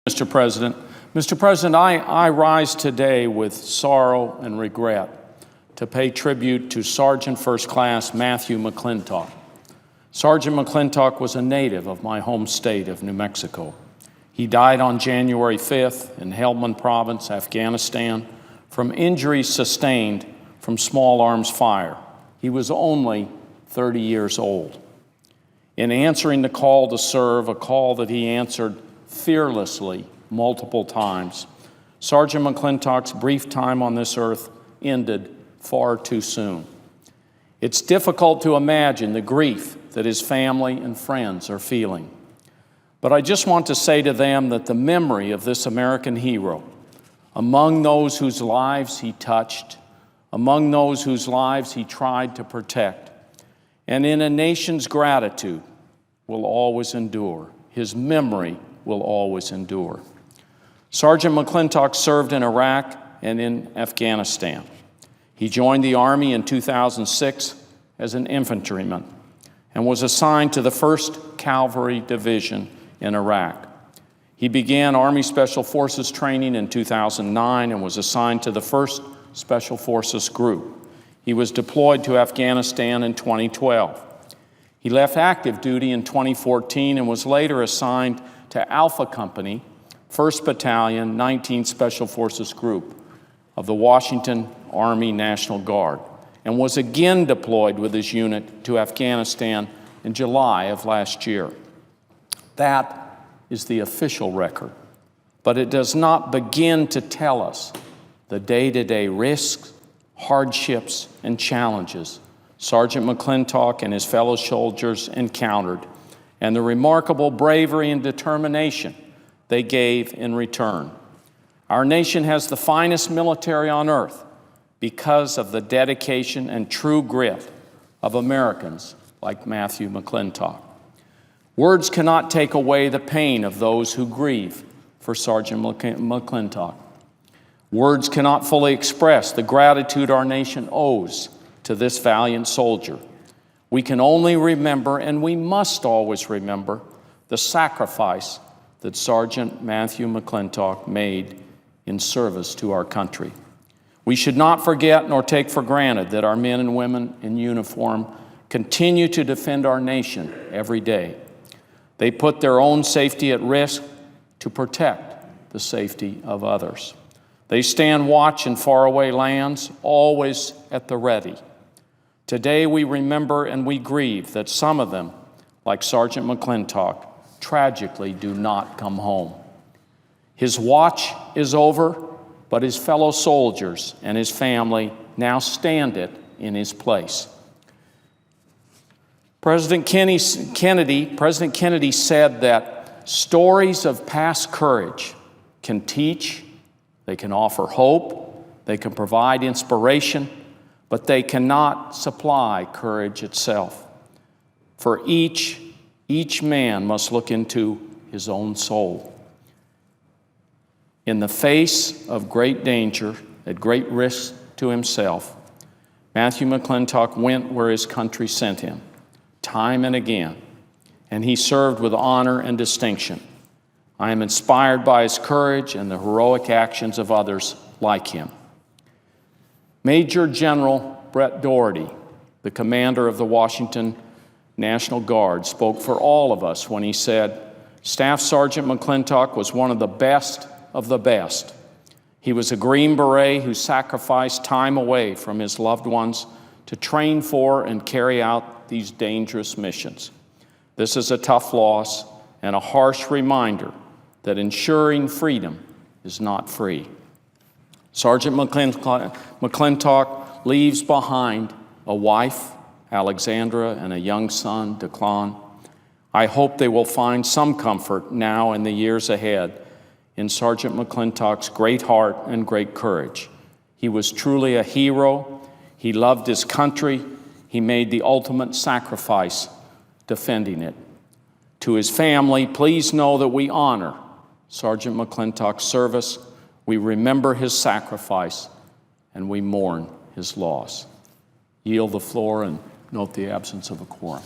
Mr. President. Mr. President, I rise today with sorrow and regret to pay tribute to Sergeant First Class Matthew McClintock. Sergeant McClintock was a native of my home state of New Mexico. He died on January 5th in Helmand Province, Afghanistan, from injuries sustained from small arms fire. He was only 30 years old. In answering the call to serve, a call that he answered fearlessly multiple times, Sergeant McClintock's brief time on this earth ended far too soon. It's difficult to imagine the grief that his family and friends are feeling. But I just want to say to them that the memory of this American hero, among those whose lives he touched, among those whose lives he tried to protect, and in a nation's gratitude, will always endure. His memory will always endure. Sergeant McClintock served in Iraq and in Afghanistan. He joined the Army in 2006 as an infantryman and was assigned to the 1st Cavalry Division in Iraq. He began Army Special Forces training in 2009 and was assigned to the 1st Special Forces Group. He was deployed to Afghanistan in 2012. He left active duty in 2014 and was later assigned to Alpha Company, 1st Battalion, 19th Special Forces Group of the Washington Army National Guard, and was again deployed with his unit to Afghanistan in July of last year. That is the official record, but it does not begin to tell us the day-to-day risks, hardships, and challenges Sergeant McClintock and his fellow soldiers encountered, and the remarkable bravery and determination they gave in return. Our nation has the finest military on earth because of the dedication and true grit of Americans like Matthew McClintock. Words cannot take away the pain of those who grieve for Sergeant McClintock. Words cannot fully express the gratitude our nation owes to this valiant soldier. We can only remember, and we must always remember, the sacrifice that Sergeant Matthew McClintock made in service to our country. We should not forget nor take for granted that our men and women in uniform continue to defend our nation every day. They put their own safety at risk to protect the safety of others. They stand watch in faraway lands, always at the ready. Today we remember and we grieve that some of them, like Sergeant McClintock, tragically do not come home. His watch is over, but his fellow soldiers and his family now stand it in his place. President Kennedy said that stories of past courage can teach, they can offer hope, they can provide inspiration, but they cannot supply courage itself. For each man must look into his own soul. In the face of great danger, at great risk to himself, Matthew McClintock went where his country sent him, time and again, and he served with honor and distinction. I am inspired by his courage and the heroic actions of others like him. Major General Brett Doherty, the commander of the Washington National Guard, spoke for all of us when he said, "Staff Sergeant McClintock was one of the best of the best. He was a Green Beret who sacrificed time away from his loved ones to train for and carry out these dangerous missions. This is a tough loss and a harsh reminder that ensuring freedom is not free." Sergeant McClintock leaves behind a wife, Alexandra, and a young son, Declan. I hope they will find some comfort now in the years ahead in Sergeant McClintock's great heart and great courage. He was truly a hero. He loved his country. He made the ultimate sacrifice defending it. To his family, please know that we honor Sergeant McClintock's service, we remember his sacrifice, and we mourn his loss. Yield the floor and note the absence of a quorum.